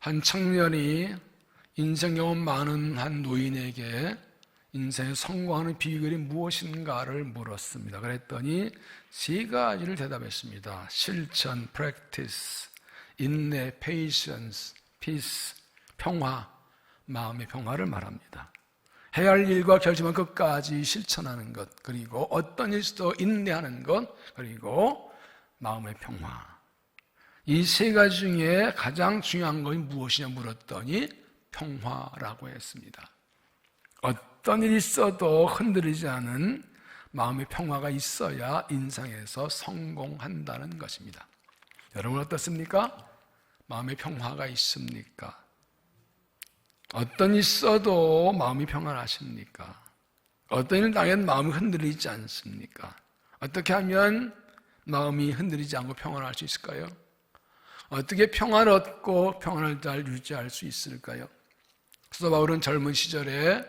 한 청년이 인생 경험 많은 한 노인에게 인생에 성공하는 비결이 무엇인가를 물었습니다. 그랬더니 세 가지를 대답했습니다. 실천, practice, 인내, patience, peace, 평화, 마음의 평화를 말합니다. 해야 할 일과 결심은 끝까지 실천하는 것, 그리고 어떤 일도 인내하는 것, 그리고 마음의 평화. 이 세 가지 중에 가장 중요한 것이 무엇이냐 물었더니 평화라고 했습니다. 어떤 일이 있어도 흔들리지 않은 마음의 평화가 있어야 인생에서 성공한다는 것입니다. 여러분 어떻습니까? 마음의 평화가 있습니까? 어떤 일 있어도 마음이 평안하십니까? 어떤 일 당연 마음이 흔들리지 않습니까? 어떻게 하면 마음이 흔들리지 않고 평안할 수 있을까요? 어떻게 평안을 얻고 평안을 잘 유지할 수 있을까요? 사도 바울은 젊은 시절에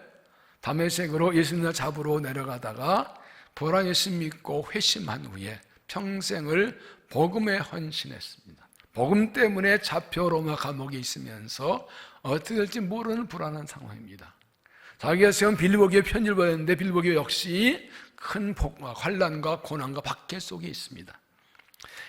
다메섹으로 예수님을 잡으러 내려가다가 부활한 예수 믿고 회심한 후에 평생을 복음에 헌신했습니다. 복음 때문에 잡혀 로마 감옥에 있으면서 어떻게 될지 모르는 불안한 상황입니다. 자기가 세운 빌보기에 편지를 보냈는데 빌보기 역시 큰 환난과 고난과 박해 속에 있습니다.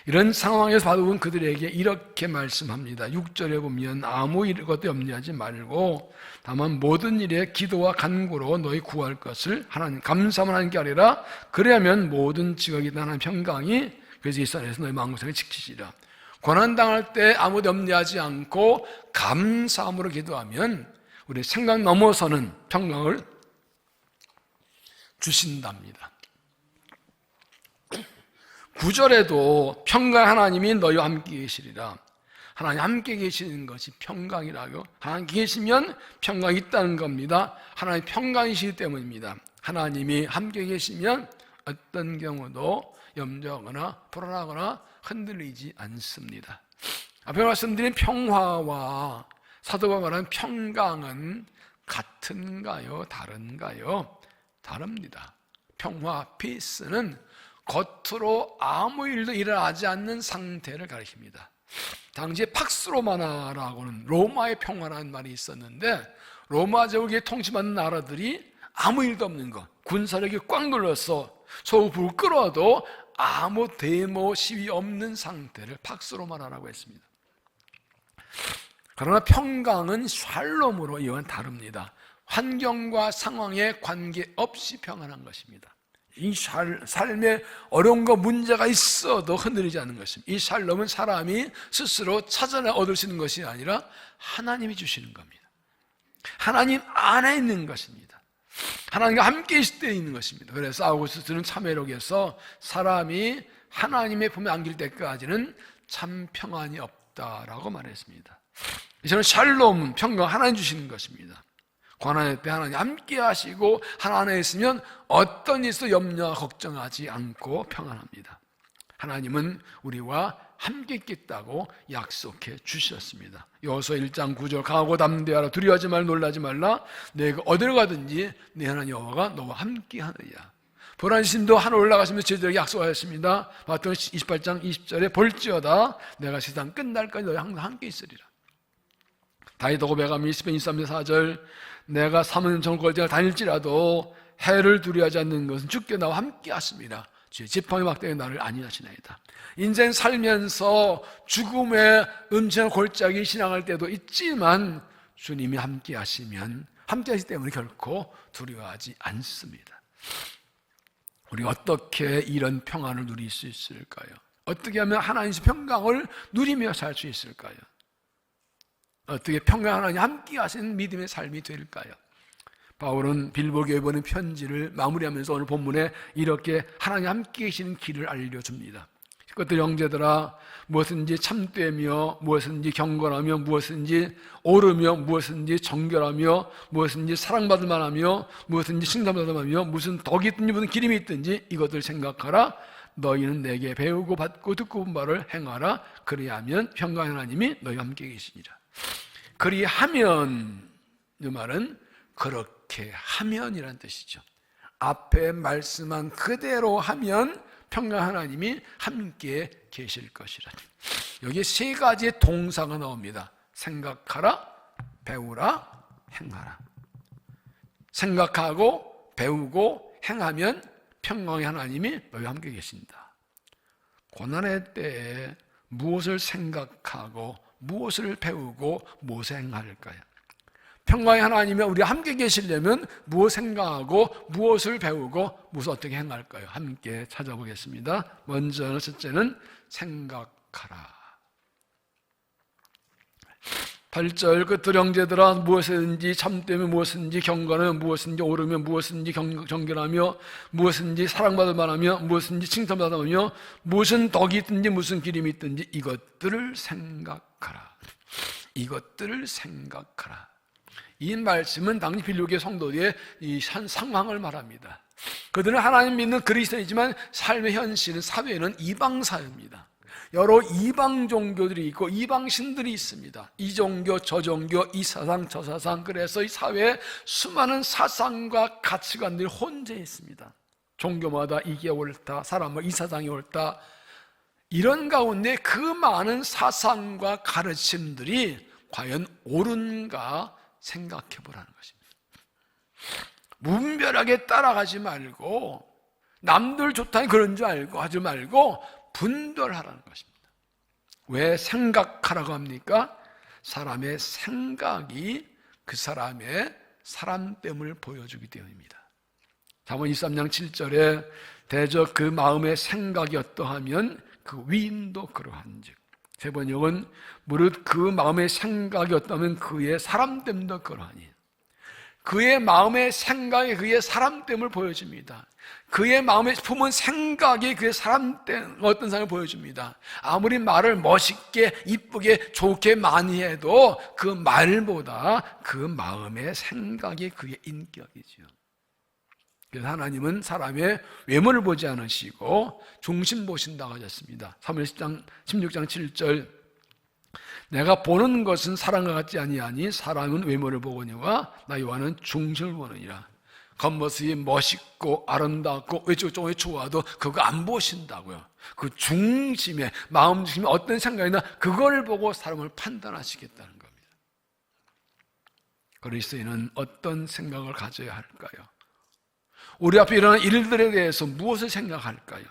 이런 상황에서 바울은 그들에게 이렇게 말씀합니다. 6절에 보면 아무 것도 염려하지 말고 다만 모든 일에 기도와 간구로 너희 구할 것을 하나님 감사만 하는 게 아니라 그래야면 모든 지각이나 하나님 평강이 그래서 이 산에서 너희 마음고생을 지키시리라. 고난당할 때 아무도 염려하지 않고 감사함으로 기도하면 우리 생각 넘어서는 평강을 주신답니다. 9절에도 평강 하나님이 너희와 함께 계시리라. 하나님 함께 계시는 것이 평강이라고. 하나님 계시면 평강이 있다는 겁니다. 하나님 평강이시기 때문입니다. 하나님이 함께 계시면 어떤 경우도 염려하거나 불안하거나 흔들리지 않습니다. 앞에 말씀드린 평화와 사도가 말하는 평강은 같은가요? 다른가요? 다릅니다. 평화, 피스는 겉으로 아무 일도 일어나지 않는 상태를 가리킵니다. 당시에 팍스 로마나라고는 로마의 평화라는 말이 있었는데 로마 제국에 통치받는 나라들이 아무 일도 없는 것, 군사력이 꽉 눌러서 소불 끌어도 아무 데모 시위 없는 상태를 팍스 로마나라고 했습니다. 그러나 평강은 샬롬으로 이와는 다릅니다. 환경과 상황에 관계없이 평안한 것입니다. 이 삶에 어려운 거 문제가 있어도 흔들리지 않는 것입니다. 이 샬롬은 사람이 스스로 찾아내 얻을 수 있는 것이 아니라 하나님이 주시는 겁니다. 하나님 안에 있는 것입니다. 하나님과 함께 있을 때 있는 것입니다. 그래서 아우구스티누스는 참회록에서 사람이 하나님의 품에 안길 때까지는 참 평안이 없다라고 말했습니다. 저는 샬롬은 평강 하나님 주시는 것입니다. 고난의 때 하나님 함께 하시고 하나 안에 있으면 어떤 일도 염려 걱정하지 않고 평안합니다. 하나님은 우리와 함께 있겠다고 약속해 주셨습니다. 여호수아 1장 9절 강하고 담대하라 두려워하지 말라 놀라지 말라 내가 어디로 가든지 내 하나님 여호와가 너와 함께 하느냐. 보라신도 하늘 올라가시면서 저희들에게 약속하였습니다. 마태복음 28장 20절에 볼지어다 내가 세상 끝날까지 너희 항상 함께 있으리라. 다윗도 고백하며 20편 23절 4절 내가 3년 정골대가 다닐지라도 해를 두려워하지 않는 것은 주께 나와 함께 하십니다. 주의 지팡이 막대기 나를 안위하시나이다. 인생 살면서 죽음의 음침한 골짜기 지나갈 때도 있지만 주님이 함께 하시면 함께 하시기 때문에 결코 두려워하지 않습니다. 우리가 어떻게 이런 평안을 누릴 수 있을까요? 어떻게 하면 하나님의 평강을 누리며 살 수 있을까요? 어떻게 평강 하나님 함께 하시는 믿음의 삶이 될까요? 바울은 빌보교에 보낸 편지를 마무리하면서 오늘 본문에 이렇게 하나님 함께 계시는 길을 알려줍니다. 그것들 형제들아 무엇인지 참되며 무엇인지 경건하며 무엇인지 옳으며 무엇인지 정결하며 무엇인지 사랑받을 만하며 무엇인지 칭찬받을 만하며 무슨 덕이 있든지 무슨 기림이 있든지 이것들 생각하라. 너희는 내게 배우고 받고 듣고 본 바를 행하라. 그리하면 평강의 하나님이 너희와 함께 계시니라. 그리하면 이 말은 그렇게 하면이란 뜻이죠. 앞에 말씀한 그대로 하면 평강 하나님이 함께 계실 것이라. 여기에 세 가지의 동사가 나옵니다. 생각하라, 배우라, 행하라. 생각하고 배우고 행하면 평강의 하나님이 너희와 함께 계신다. 고난의 때에 무엇을 생각하고 무엇을 배우고 무엇을 행할까요? 평강의 하나님이 우리와 함께 계시려면 무엇을 생각하고 무엇을 배우고 무엇을 어떻게 행할까요? 함께 찾아보겠습니다. 먼저 첫째는 생각하라. 8절 끝들 형제들아 무엇이든지 참되면 무엇이든지 경건하며 무엇이든지 오르며 무엇이든지 정결하며 무엇이든지 사랑받을 만하며 무엇이든지 칭찬받으며 무슨 덕이 있든지 무슨 기림이 있든지 이것들을 생각하라. 이것들을 생각하라. 이 말씀은 당시 빌립보의 성도들의 이 상황을 말합니다. 그들은 하나님 믿는 그리스도이지만 삶의 현실은 사회는 이방 사회입니다. 여러 이방 종교들이 있고 이방 신들이 있습니다. 이 종교 저 종교 이 사상 저 사상, 그래서 이 사회에 수많은 사상과 가치관들이 혼재 있습니다. 종교마다 이게 옳다, 사람마다 이 사상이 옳다. 이런 가운데 그 많은 사상과 가르침들이 과연 옳은가 생각해 보라는 것입니다. 무분별하게 따라가지 말고 남들 좋다니 그런 줄 알고 하지 말고 분별하라는 것입니다. 왜 생각하라고 합니까? 사람의 생각이 그 사람의 사람됨을 보여주기 때문입니다. 잠언 23장 7절에 대적 그 마음의 생각이 어떠하면 그 위인도 그러한즉, 제 번역은 무릇 그 마음의 생각이 어떠하면 그의 사람됨도 그러하니. 그의 마음의 생각이 그의 사람됨을 보여줍니다. 그의 마음에 품은 생각이 그의 사람됨, 어떤 사람을 보여줍니다. 아무리 말을 멋있게 이쁘게 좋게 많이 해도 그 말보다 그 마음의 생각이 그의 인격이죠. 그래서 하나님은 사람의 외모를 보지 않으시고 중심 보신다고 하셨습니다. 사무엘 16장 7절 내가 보는 것은 사람과 같지 아니하니 사람은 외모를 보거니와 나 여호와는 중심을 보느니라. 겉모습이 멋있고 아름답고 외적으로 좋아도 그거 안 보신다고요. 그 중심에, 마음 중심에 어떤 생각이나 그걸 보고 사람을 판단하시겠다는 겁니다. 그리스도인은 어떤 생각을 가져야 할까요? 우리 앞에 일어나는 일들에 대해서 무엇을 생각할까요?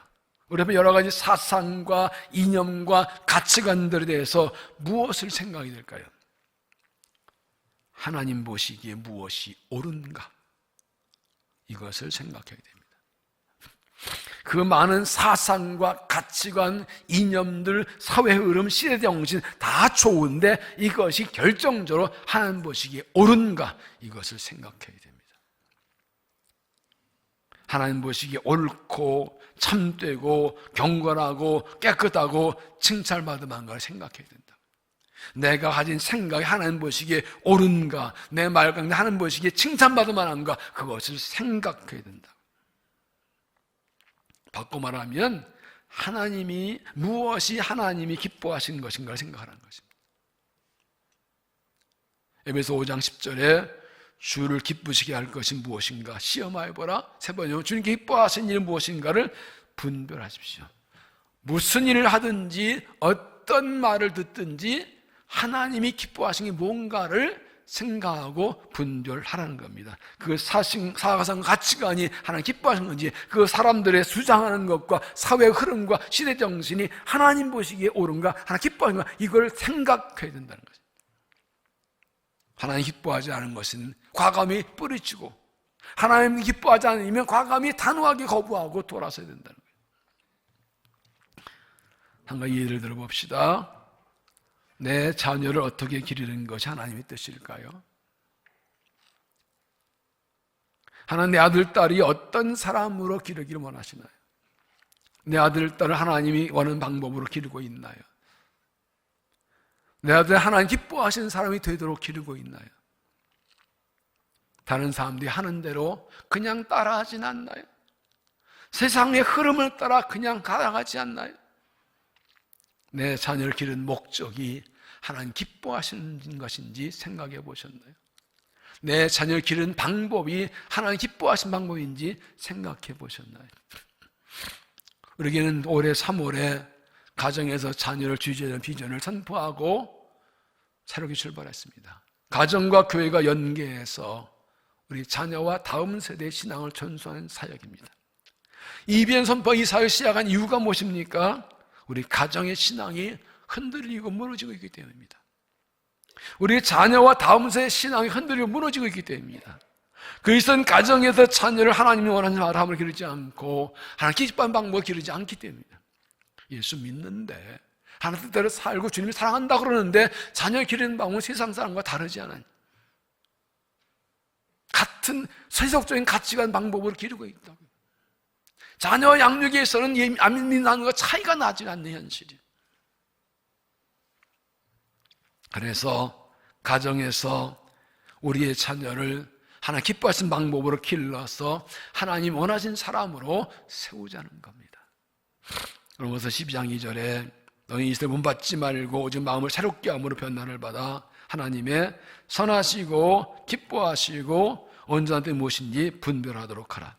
우리 앞에 여러 가지 사상과 이념과 가치관들에 대해서 무엇을 생각이 될까요? 하나님 보시기에 무엇이 옳은가? 이것을 생각해야 됩니다. 그 많은 사상과 가치관, 이념들, 사회 흐름, 시대 정신 다 좋은데 이것이 결정적으로 하나님 보시기에 옳은가? 이것을 생각해야 됩니다. 하나님 보시기에 옳고 참되고 경건하고 깨끗하고 칭찬받을 만한 걸 생각해야 된다. 내가 가진 생각이 하나님 보시기에 옳은가, 내 말 가운데 하나님 보시기에 칭찬받을 만한가, 그것을 생각해야 된다. 바꿔 말하면 무엇이 하나님이 기뻐하시는 것인가를 생각하라는 것입니다. 에베소 5장 10절에 주를 기쁘시게 할 것이 무엇인가 시험하여보라. 세 번째로 주님 기뻐하시는 일은 무엇인가를 분별하십시오. 무슨 일을 하든지 어떤 말을 듣든지 하나님이 기뻐하시는 게 뭔가를 생각하고 분별하라는 겁니다. 그 사상 가치관이 하나님 기뻐하시는 건지, 그 사람들의 주장하는 것과 사회 흐름과 시대 정신이 하나님 보시기에 옳은가, 하나님 기뻐하시는 가, 이걸 생각해야 된다는 거죠. 하나님 기뻐하지 않은 것은 과감히 뿌리치고, 하나님 기뻐하지 않으면 과감히 단호하게 거부하고 돌아서야 된다는 거예요. 한 가지 예를 들어봅시다. 내 자녀를 어떻게 기르는 것이 하나님의 뜻일까요? 하나님, 내 아들, 딸이 어떤 사람으로 기르기를 원하시나요? 내 아들, 딸을 하나님이 원하는 방법으로 기르고 있나요? 내 아들 하나님 기뻐하시는 사람이 되도록 기르고 있나요? 다른 사람들이 하는 대로 그냥 따라하진 않나요? 세상의 흐름을 따라 그냥 가다가지 않나요? 내 자녀를 기르는 목적이 하나님 기뻐하시는 것인지 생각해 보셨나요? 내 자녀를 기르는 방법이 하나님 기뻐하시는 방법인지 생각해 보셨나요? 우리에게는 올해 3월에 가정에서 자녀를 주제하는 비전을 선포하고 새롭게 출발했습니다. 가정과 교회가 연계해서 우리 자녀와 다음 세대의 신앙을 전수하는 사역입니다. 이비엔 선포 이 사역을 시작한 이유가 무엇입니까? 우리 가정의 신앙이 흔들리고 무너지고 있기 때문입니다. 우리 자녀와 다음 세대의 신앙이 흔들리고 무너지고 있기 때문입니다. 그리스도는 가정에서 자녀를 하나님이 원하는 사람을 기르지 않고 하나님 기뻐하는 방법을 기르지 않기 때문입니다. 예수 믿는데 하나님 뜻대로 살고 주님을 사랑한다 그러는데 자녀를 기르는 방법은 세상 사람과 다르지 않아요. 같은 세속적인 가치관 방법으로 기르고 있다고요. 자녀 양육에서는 안 믿는 것과 차이가 나지 않는 현실이에요. 그래서 가정에서 우리의 자녀를 하나님 기뻐하신 방법으로 길러서 하나님 원하신 사람으로 세우자는 겁니다. 로마서 12장 2절에 너희 이스라엘 본받지 말고 오직 마음을 새롭게 함으로 변화를 받아 하나님의 선하시고 기뻐하시고 온전한 뜻이 무엇인지 분별하도록 하라.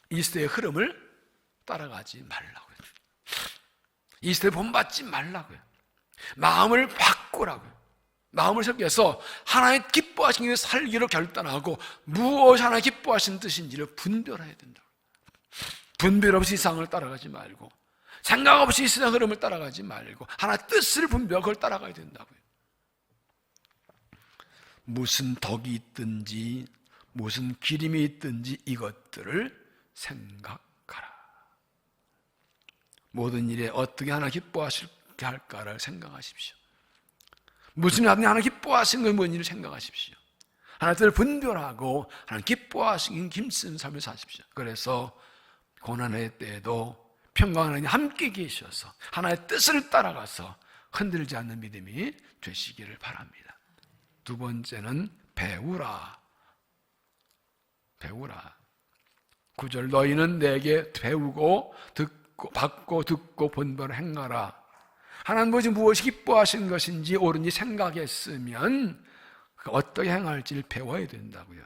이 시대의 흐름을 따라가지 말라고요. 이 시대에 본받지 말라고요. 마음을 바꾸라고요. 마음을 섞여서 하나님 기뻐하신 일을 살기로 결단하고 무엇이 하나님 기뻐하신 뜻인지를 분별해야 된다고요. 분별 없이 세상을 따라가지 말고 생각 없이 세상 흐름을 따라가지 말고 하나님 뜻을 분별하고 그걸 따라가야 된다고요. 무슨 덕이 있든지 무슨 기림이 있든지 이것들을 생각하라. 모든 일에 어떻게 하나 기뻐하실게 할까를 생각하십시오. 무슨 일이 하나 기뻐하신 건 뭔지를 생각하십시오. 하나님을 분별하고 하나님 기뻐하시긴 힘쓰는 삶을 사십시오. 그래서 고난의 때에도 평강 하나님 함께 계셔서 하나님의 뜻을 따라가서 흔들지 않는 믿음이 되시기를 바랍니다. 두 번째는 배우라. 배우라. 9절 너희는 내게 배우고 받고 듣고 본바를 행하라. 하나님 무엇이 기뻐하신 것인지 옳은지 생각했으면 어떻게 행할지를 배워야 된다고요.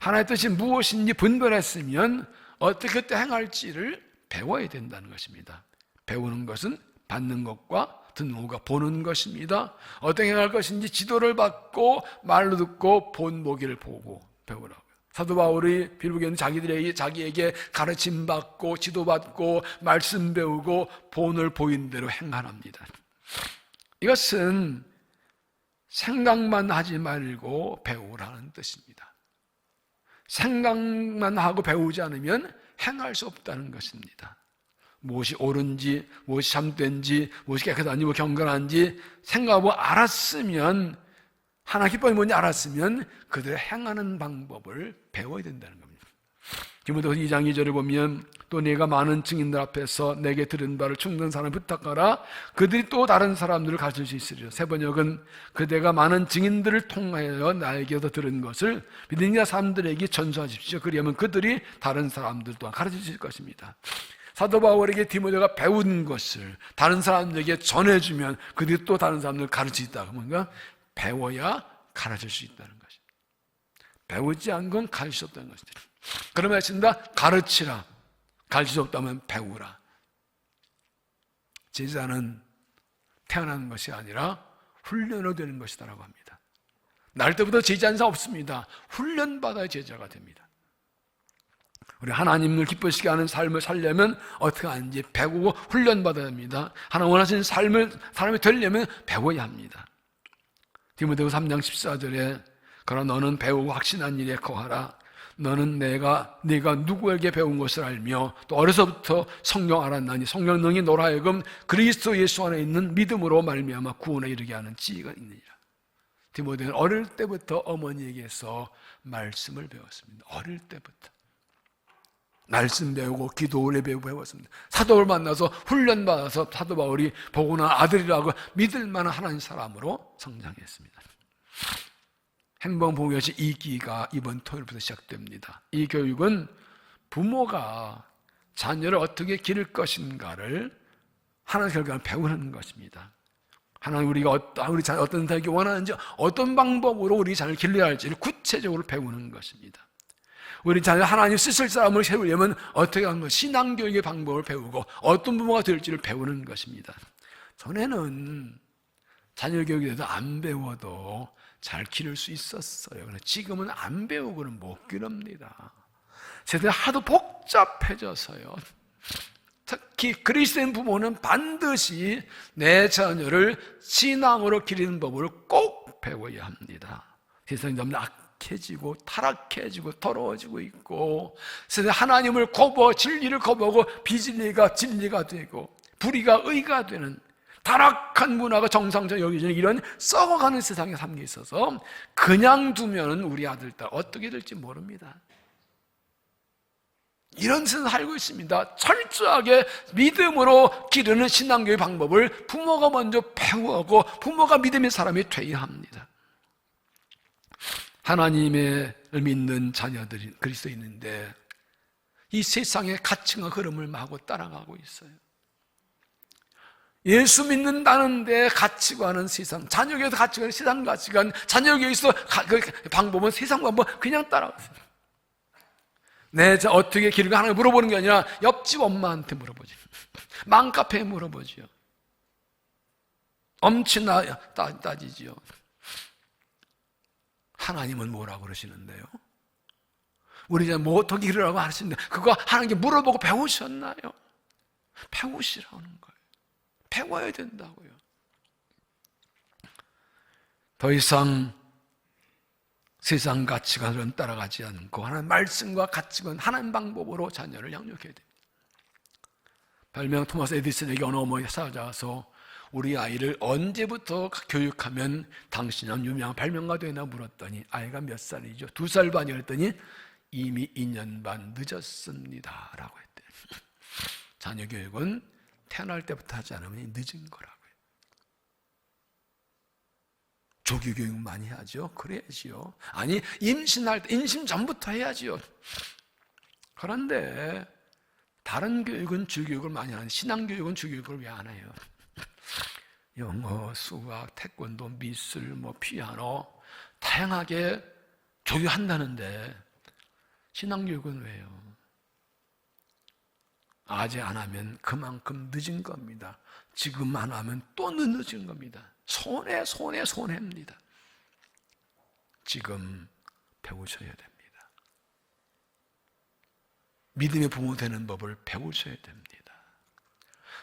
하나님의 뜻이 무엇인지 분별했으면 어떻게 그때 행할지를 배워야 된다는 것입니다. 배우는 것은 받는 것과 듣는 것과 보는 것입니다. 어떻게 행할 것인지 지도를 받고 말로 듣고 본보기를 보고 배우라고요. 사도 바울이 빌립보에는 자기에게 가르침 받고 지도받고 말씀 배우고 본을 보인 대로 행하랍니다. 이것은 생각만 하지 말고 배우라는 뜻입니다. 생각만 하고 배우지 않으면 행할 수 없다는 것입니다. 무엇이 옳은지 무엇이 참된지 무엇이 깨끗한지 무엇이 경건한지 생각하고 알았으면 하나 기쁨이 뭔지 알았으면 그들의 행하는 방법을 배워야 된다는 겁니다. 디모데후서 2장 2절을 보면 또 네가 많은 증인들 앞에서 내게 들은 바를 충분한 사람을 부탁하라. 그들이 또 다른 사람들을 가르칠 수 있으리라. 새 번역은 그대가 많은 증인들을 통하여 나에게서 들은 것을 믿는 사람들에게 전수하십시오. 그리하면 그들이 다른 사람들 또한 가르칠 수 있을 것입니다. 사도 바울에게 디모데가 배운 것을 다른 사람들에게 전해주면 그들이 또 다른 사람들을 가르칠 수 있다. 뭔가 배워야 가르칠 수 있다는 것입니다. 배우지 않은 건 가르칠 수 없다는 것입니다. 그러면 했습니다. 가르치라. 가르칠 수 없다면 배우라. 제자는 태어나는 것이 아니라 훈련으로 되는 것이다라고 합니다. 날 때부터 제자 인사 없습니다. 훈련받아야 제자가 됩니다. 우리 하나님을 기쁘시게 하는 삶을 살려면 어떻게 하는지 배우고 훈련받아야 합니다. 하나님 원하시는 삶을 사람이 되려면 배워야 합니다. 디모데후서 3장 14절에 그러나 너는 배우고 확신한 일에 거하라. 너는 네가 누구에게 배운 것을 알며 또 어려서부터 성경 알았나니 성령 능히 너로 하여금 그리스도 예수 안에 있는 믿음으로 말미암아 구원에 이르게 하는 지혜가 있느니라. 디모데는 어릴 때부터 어머니에게서 말씀을 배웠습니다. 어릴 때부터 말씀 배우고 기도를 배웠습니다. 사도 바울을 만나서 훈련받아서 사도 바울이 보고나 아들이라고 믿을 만한 하나님 사람으로 성장했습니다. 행방봉교시 2기가 이번 토요일부터 시작됩니다. 이 교육은 부모가 자녀를 어떻게 기를 것인가를 하나님 결과를 배우는 것입니다. 하나님 우리 자녀 어떤 되기 원하는지 어떤 방법으로 우리 자녀를 길러야 할지를 구체적으로 배우는 것입니다. 우리 자녀 하나님 쓰실 사람을 세우려면 어떻게 하는 것, 신앙교육의 방법을 배우고 어떤 부모가 될지를 배우는 것입니다. 전에는 자녀 교육에도 안 배워도 잘 기를 수 있었어요. 그런데 지금은 안 배우고는 못 기릅니다. 세상이 하도 복잡해져서요. 특히 그리스도인 부모는 반드시 내 자녀를 신앙으로 기르는 법을 꼭 배워야 합니다. 세상이 너무 악해지고 타락해지고 더러워지고 있고, 세상에 하나님을 진리를 거부하고 비진리가 진리가 되고 불의가 의가 되는 타락한 문화가 정상적으로 여겨지는 이런 썩어가는 세상에 삶이 있어서 그냥 두면 우리 아들, 딸 어떻게 될지 모릅니다. 이런 세상에 살고 있습니다. 철저하게 믿음으로 기르는 신앙교육 방법을 부모가 먼저 배우고 부모가 믿음의 사람이 되어야 합니다. 하나님을 믿는 자녀들이 그리스도인인데 이 세상의 가치와 흐름을 마구 따라가고 있어요. 예수 믿는다는데 가치관은 세상, 자녀교에서 가치관은 세상 가치관, 자녀교에서 그 방법은 세상 방법 그냥 따라가요. 자 어떻게 기르가 하나님 물어보는 게 아니라 옆집 엄마한테 물어보죠. 맘카페에 물어보죠. 엄친아 따지지요. 하나님은 뭐라고 그러시는데요? 우리 이제 뭐 어떻게 기르라고 하시는데 그거 하나님께 물어보고 배우셨나요? 배우시라는 거예요. 배워야 된다고요. 더 이상 세상 가치관을 따라가지 않고 하나님 말씀과 가치관, 하나님 방법으로 자녀를 양육해야 됩니다. 별명 토마스 에디슨에게 어느 어머니가 찾아와서 우리 아이를 언제부터 교육하면 당신은 유명한 발명가 되나 물었더니 아이가 몇 살이죠? 2살 반이었더니 이미 2년 반 늦었습니다 라고 했대요. 자녀 교육은 태어날 때부터 하지 않으면 늦은 거라고요. 조기 교육 많이 하죠. 그래야지요. 아니 임신할 때 임신 전부터 해야지요. 그런데 다른 교육은 주교육을 많이 하는데 신앙 교육은 주교육을 왜 안 해요? 영어, 수학, 태권도, 미술, 피아노 다양하게 교육한다는데 신앙 교육은 왜요? 아직 안 하면 그만큼 늦은 겁니다. 지금 안 하면 또 늦은 겁니다. 손해입니다. 지금 배우셔야 됩니다. 믿음의 부모 되는 법을 배우셔야 됩니다.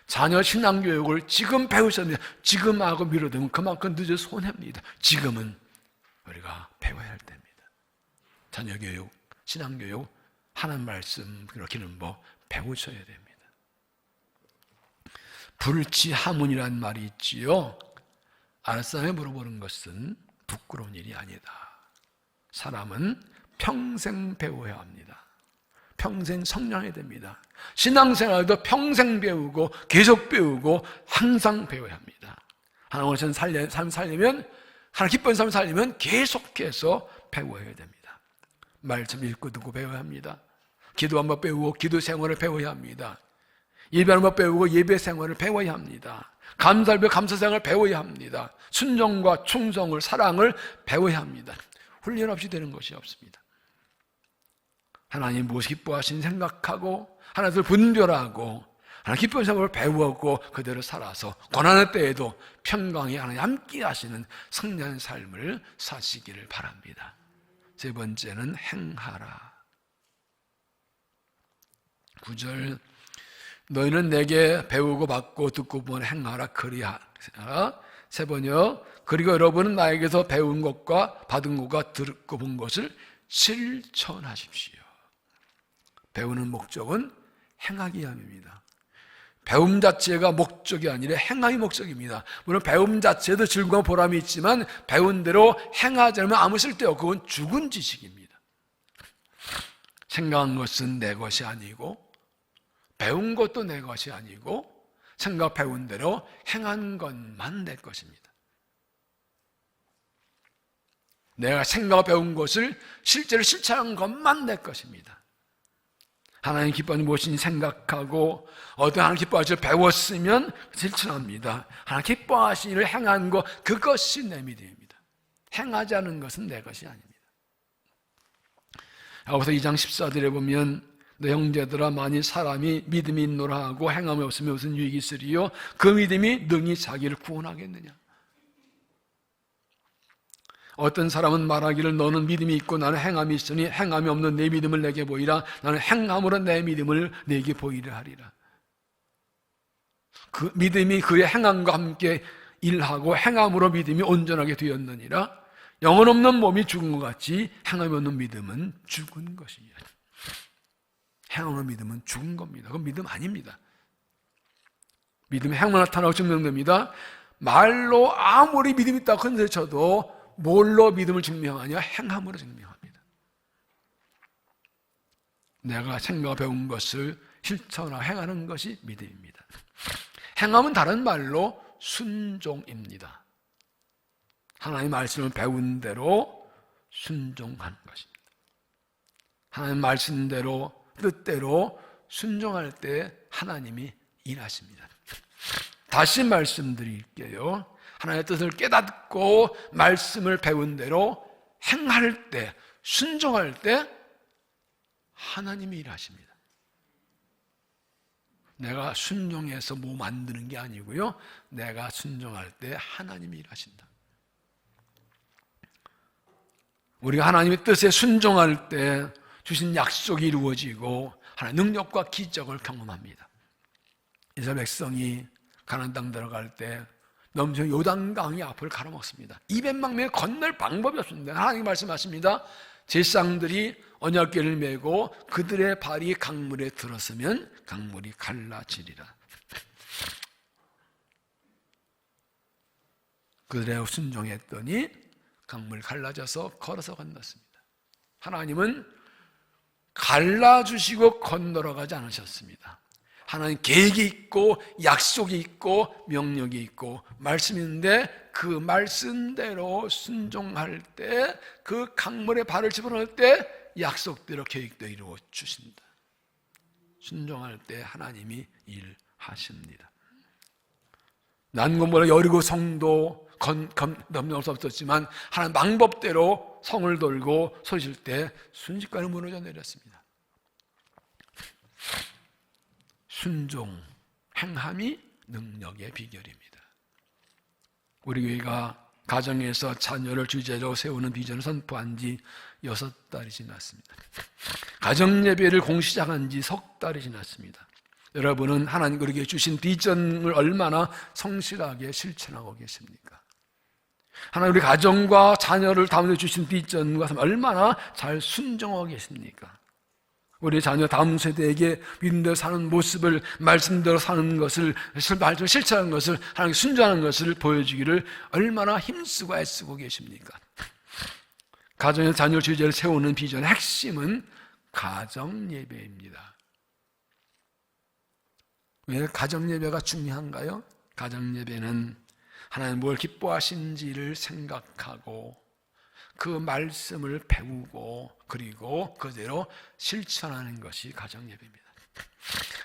자녀 신앙교육을 지금 배우셔야 됩니다. 지금 하고 미뤄두면 그만큼 늦어 손해입니다. 지금은 우리가 배워야 할 때입니다. 자녀 교육, 신앙교육, 하나님 말씀 기르는 법 배우셔야 됩니다. 불치하문이라는 말이 있지요. 아는 사람이 물어보는 것은 부끄러운 일이 아니다. 사람은 평생 배워야 합니다. 평생 성장해야 됩니다. 신앙생활도 평생 배우고 계속 배우고 항상 배워야 합니다. 하나님을 살려면 하나님 기쁜 삶을 살려면 계속해서 배워야 됩니다. 말씀 읽고 듣고 배워야 합니다. 기도 한번 배우고 기도 생활을 배워야 합니다. 예배 한번 배우고 예배 생활을 배워야 합니다. 감사를 배우고 감사 생활을 배워야 합니다. 순종과 충성을 사랑을 배워야 합니다. 훈련 없이 되는 것이 없습니다. 하나님 무엇이 기뻐하시는지 생각하고 하나님을 분별하고 하나님 기쁜 생활을 배우고 그대로 살아서 고난의 때에도 평강히 하나님 함께 하시는 성령의 삶을 사시기를 바랍니다. 세 번째는 행하라. 9절 너희는 내게 배우고 받고 듣고 보면 행하라 그리하라. 세 번이요. 그리고 여러분은 나에게서 배운 것과 받은 것과 듣고 본 것을 실천하십시오. 배우는 목적은 행하기 위함입니다. 배움 자체가 목적이 아니라 행함이 목적입니다. 물론 배움 자체도 즐거운 보람이 있지만 배운 대로 행하지 않으면 아무 쓸데없고 그건 죽은 지식입니다. 생각한 것은 내 것이 아니고 배운 것도 내 것이 아니고 생각 배운 대로 행한 것만 내 것입니다. 내가 생각 배운 것을 실제로 실천한 것만 내 것입니다. 하나님 기뻐하는 무엇인지 생각하고 어떤 하나님 기뻐하시를 배웠으면 실천합니다. 하나님 기뻐하시는 일을 행한 것 그것이 내 믿음입니다. 행하지 않은 것은 내 것이 아닙니다. 야고보서 2장 14절에 보면 너 형제들아 만일 사람이 믿음이 있노라 하고 행함이 없으면 무슨 유익이 있으리요 그 믿음이 능히 자기를 구원하겠느냐. 어떤 사람은 말하기를 너는 믿음이 있고 나는 행함이 있으니 행함이 없는 내 믿음을 내게 보이라. 나는 행함으로 내 믿음을 내게 보이려 하리라. 그 믿음이 그의 행함과 함께 일하고 행함으로 믿음이 온전하게 되었느니라. 영혼 없는 몸이 죽은 것 같이 행함이 없는 믿음은 죽은 것이야. 행함 없는 믿음은 죽은 겁니다. 그건 믿음 아닙니다. 믿음이 행함으로 나타나고 증명됩니다. 말로 아무리 믿음이 있다고 흔들쳐도 뭘로 믿음을 증명하냐? 행함으로 증명합니다. 내가 생각하고 배운 것을 실천하고 행하는 것이 믿음입니다. 행함은 다른 말로 순종입니다. 하나님의 말씀을 배운 대로 순종하는 것입니다. 하나님의 말씀대로 뜻대로 순종할 때 하나님이 일하십니다. 다시 말씀드릴게요. 하나님의 뜻을 깨닫고 말씀을 배운 대로 행할 때, 순종할 때 하나님이 일하십니다. 내가 순종해서 뭐 만드는 게 아니고요, 내가 순종할 때 하나님이 일하신다. 우리가 하나님의 뜻에 순종할 때 주신 약속이 이루어지고 하나님의 능력과 기적을 경험합니다. 이스라엘 백성이 가나안 땅 들어갈 때 넘치는 요단강이 앞을 가로막습니다. 200만 명이 건널 방법이 없습니다. 하나님이 말씀하십니다. 제사장들이 언약궤를 메고 그들의 발이 강물에 들었으면 강물이 갈라지리라. 그들의 순종했더니 강물이 갈라져서 걸어서 건넜습니다. 하나님은 갈라주시고 건너러 가지 않으셨습니다. 하나님 계획이 있고 약속이 있고 명령이 있고 말씀이 있는데 그 말씀대로 순종할 때 그 강물에 발을 집어넣을 때 약속대로 계획도 이루어 주신다. 순종할 때 하나님이 일하십니다. 난공보다 여리고 성도 넘을 수 없었지만 하나님 방법대로 성을 돌고 서실 때 순식간에 무너져 내렸습니다. 순종, 행함이 능력의 비결입니다. 우리 교회가 가정에서 자녀를 주제로 세우는 비전을 선포한 지 6달이 지났습니다. 가정예배를 공시작한 지 석 달이 지났습니다. 여러분은 하나님 우리에게 주신 비전을 얼마나 성실하게 실천하고 계십니까? 하나님 우리 가정과 자녀를 다음에 주신 비전과 얼마나 잘 순종하고 계십니까? 우리 자녀 다음 세대에게 믿음대로 사는 모습을 말씀대로 사는 것을 말씀을 실천하는 것을 하나님께 순종하는 것을 보여주기를 얼마나 힘쓰고 애쓰고 계십니까? 가정의 자녀 주제를 세우는 비전의 핵심은 가정예배입니다. 왜 가정예배가 중요한가요? 가정예배는 하나님 뭘 기뻐하신지를 생각하고 그 말씀을 배우고 그리고 그대로 실천하는 것이 가정예배입니다.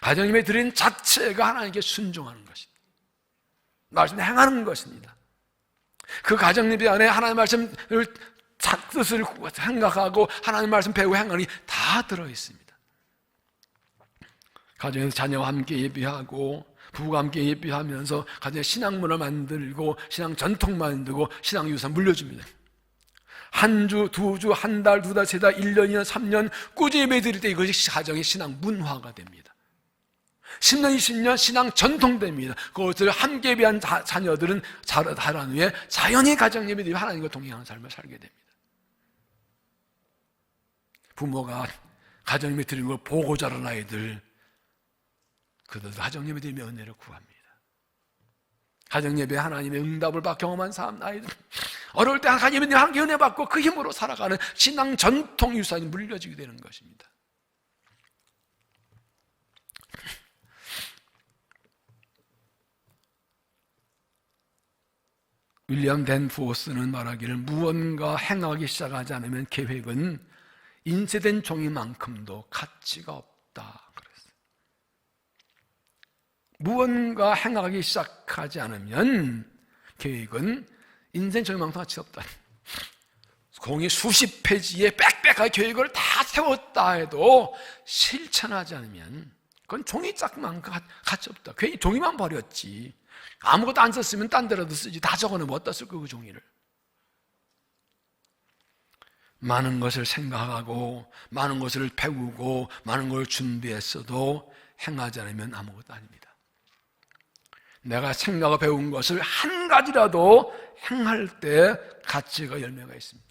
가정예배 드린 자체가 하나님께 순종하는 것입니다. 말씀을 행하는 것입니다. 그 가정예배 안에 하나님의 말씀을 뜻을 생각하고 하나님의 말씀 배우고 행하는 게 다 들어있습니다. 가정에서 자녀와 함께 예배하고 부부가 함께 예배하면서 가정의 신앙문화 만들고 신앙 전통 만들고 신앙 유산 물려줍니다. 한 주, 두 주, 한 달, 두 달, 세 달, 1년이나 3년 꾸준히 예배 드릴 때 이것이 가정의 신앙 문화가 됩니다. 10년, 20년 신앙 전통됩니다. 그것을 함께 예배한 자녀들은 자란 후에 자연히 가정 예배들이 하나님과 동행하는 삶을 살게 됩니다. 부모가 가정 예배 드리는 걸 보고 자란 아이들, 그들도 가정 예배 드리며 은혜를 구합니다. 가정 예배 하나님의 응답을 경험한 아이들, 어려울 때 가정 예배 하나님께 은혜 받고 그 힘으로 살아가는 신앙 전통 유산이 물려지게 되는 것입니다. 윌리엄 댄포스는 말하기를 무언가 행하기 시작하지 않으면 계획은 인쇄된 종이만큼도 가치가 없다 그랬어요. 무언가 행하기 시작하지 않으면 계획은 인쇄된 종이만큼 가치 없다. 공이 수십 페이지에 빽빽하게 계획을 다 세웠다 해도 실천하지 않으면 그건 종이짝만큼 가치 없다. 괜히 종이만 버렸지. 아무것도 안 썼으면 딴 데라도 쓰지. 다 적어놓으면 어디다 쓸 거야 그 종이를. 많은 것을 생각하고 많은 것을 배우고 많은 걸 준비했어도 행하지 않으면 아무것도 아닙니다. 내가 생각하고 배운 것을 한 가지라도 행할 때 가치가 열매가 있습니다.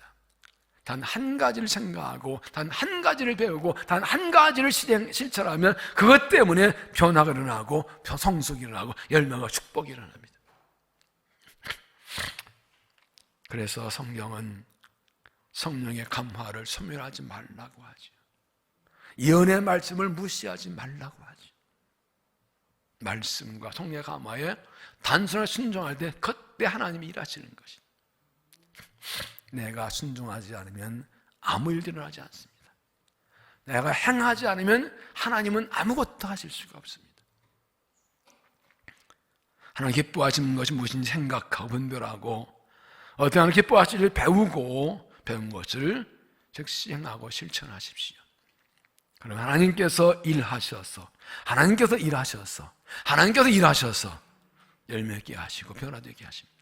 단 한 가지를 생각하고 단 한 가지를 배우고 단 한 가지를 실천하면 그것 때문에 변화가 일어나고 성숙이 일어나고 열매가 축복이 일어납니다. 그래서 성경은 성령의 감화를 소멸하지 말라고 하죠. 예언의 말씀을 무시하지 말라고 하죠. 말씀과 성령의 감화에 단순하게 순종할 때 그때 하나님이 일하시는 것입니다. 내가 순종하지 않으면 아무 일도 일어나지 않습니다. 내가 행하지 않으면 하나님은 아무것도 하실 수가 없습니다. 하나님 기뻐하시는 것이 무엇인지 생각하고 분별하고 어떻게 하나님 기뻐하시기를 배우고 배운 것을 즉시 행하고 실천하십시오. 그럼 하나님께서 일하셔서 열매 있게 하시고 변화되게 하십니다.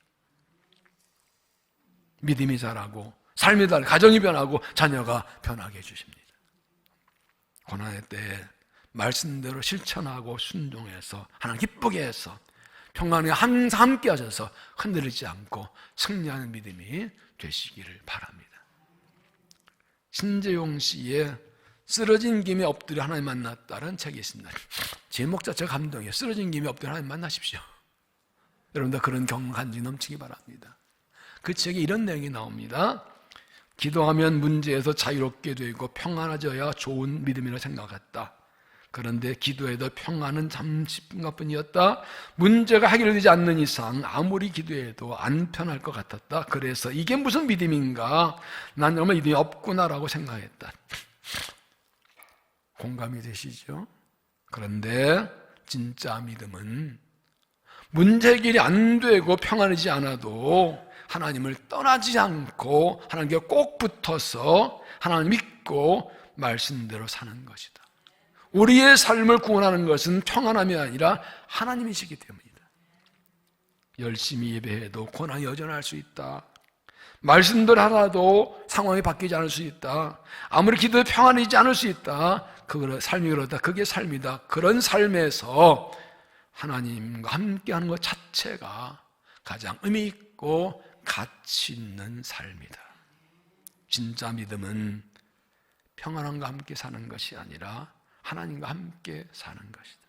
믿음이 자라고 삶이 달라지고 가정이 변하고 자녀가 변하게 해주십니다. 고난의 때에 말씀대로 실천하고 순종해서 하나님 기쁘게 해서 평안에 항상 함께 하셔서 흔들리지 않고 승리하는 믿음이 되시기를 바랍니다. 신재용 씨의 쓰러진 김에 엎드려 하나님 만났다는 책이 있습니다. 제목 자체가 감동이에요. 쓰러진 김에 엎드려 하나님 만나십시오. 여러분들 그런 경험 간증이 넘치기 바랍니다. 그 책에 이런 내용이 나옵니다. 기도하면 문제에서 자유롭게 되고 평안해져야 좋은 믿음이라 생각했다. 그런데 기도해도 평안은 잠시뿐이었다. 문제가 해결되지 않는 이상 아무리 기도해도 안 편할 것 같았다. 그래서 이게 무슨 믿음인가? 난 정말 믿음이 없구나라고 생각했다. 공감이 되시죠? 그런데 진짜 믿음은 문제 해결이 안 되고 평안하지 않아도 하나님을 떠나지 않고 하나님께 꼭 붙어서 하나님 믿고 말씀대로 사는 것이다. 우리의 삶을 구원하는 것은 평안함이 아니라 하나님이시기 때문이다. 열심히 예배해도 고난이 여전할 수 있다. 말씀대로 하나도 상황이 바뀌지 않을 수 있다. 아무리 기도해도 평안이지 않을 수 있다. 그거 삶이 그렇다. 그게 삶이다. 그런 삶에서 하나님과 함께하는 것 자체가 가장 의미 있고 가치 있는 삶이다. 진짜 믿음은 평안함과 함께 사는 것이 아니라 하나님과 함께 사는 것이다.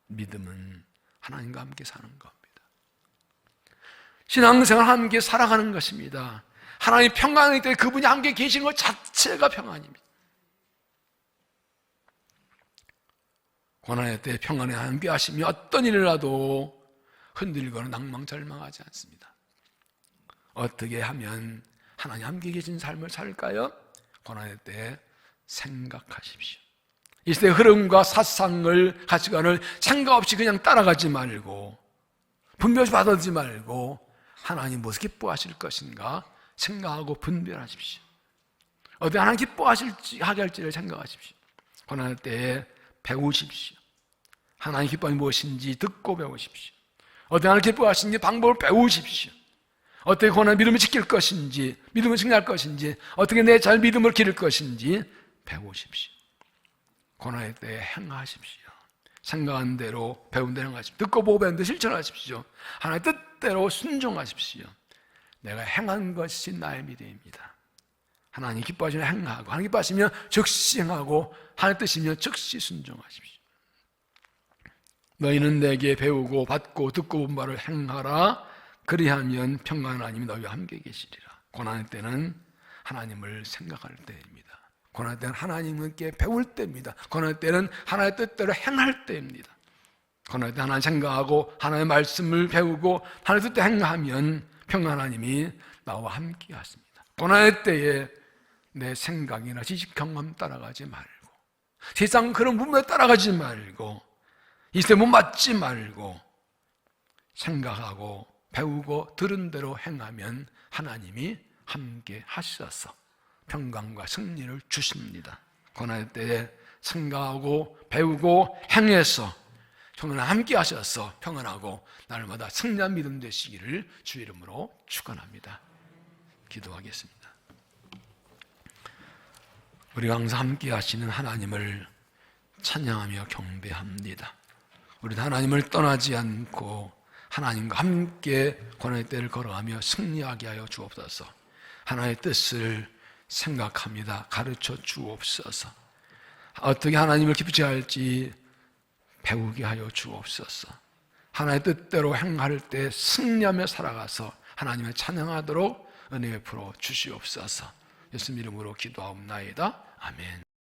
믿음은 하나님과 함께 사는 겁니다. 신앙생활 함께 살아가는 것입니다. 하나님 평안하기 때문에 그분이 함께 계신 것 자체가 평안입니다. 고난의 때 평안에 함께 하시며 어떤 일이라도 흔들거나 낭망절망하지 않습니다. 어떻게 하면 하나님 함께 계신 삶을 살까요? 고난의 때 생각하십시오. 이 시대의 흐름과 사상을, 가치관을 생각 없이 그냥 따라가지 말고 분별시 받아들이지 말고 하나님 무엇을 기뻐하실 것인가 생각하고 분별하십시오. 어디 하나님 기뻐하실지 하게 할지를 생각하십시오. 고난의 때에 배우십시오. 하나님 기뻐하는 무엇인지 듣고 배우십시오. 어떻게 하나님 기뻐하시는지 방법을 배우십시오. 어떻게 고난 믿음을 지킬 것인지, 믿음을 증명할 것인지, 어떻게 내 잘 믿음을 기를 것인지 배우십시오. 고난의 때에 행하십시오. 생각한 대로 배운 대로 행하십시오. 듣고 보고 배운 대로 실천하십시오. 하나님의 뜻대로 순종하십시오. 내가 행한 것이 나의 믿음입니다. 하나님 기뻐하시면 행하고 하나님 기뻐하시면 즉시 행하고 하나님 뜻이면 즉시 순종하십시오. 너희는 내게 배우고 받고 듣고 본 바를 행하라. 그리하면 평안한 하나님이 너희와 함께 계시리라. 고난의 때는 하나님을 생각할 때입니다. 고난의 때는 하나님께 배울 때입니다. 고난의 때는 하나님의 뜻대로 행할 때입니다. 고난의 때 하나님 생각하고 하나님의 말씀을 배우고 하나님의 뜻대로 행하면 평안한 하나님이 나와 함께 하십니다. 고난의 때에 내 생각이나 지식 경험 따라가지 말고 세상 그런 문화에 따라가지 말고 이 시대에 못 맞지 말고 생각하고 배우고 들은 대로 행하면 하나님이 함께 하셔서 평강과 승리를 주십니다. 고난의 때에 생각하고 배우고 행해서 평안과 함께 하셔서 평안하고 날마다 승리한 믿음 되시기를 주의 이름으로 축원합니다. 기도하겠습니다. 우리가 항상 함께 하시는 하나님을 찬양하며 경배합니다. 우리는 하나님을 떠나지 않고 하나님과 함께 고난의 때를 걸어가며 승리하게 하여 주옵소서. 하나님의 뜻을 생각합니다. 가르쳐 주옵소서. 어떻게 하나님을 기쁘게 할지 배우게 하여 주옵소서. 하나님의 뜻대로 행할 때 승리하며 살아가서 하나님을 찬양하도록 은혜 베풀어 주시옵소서. 예수님 이름으로 기도하옵나이다. 아멘.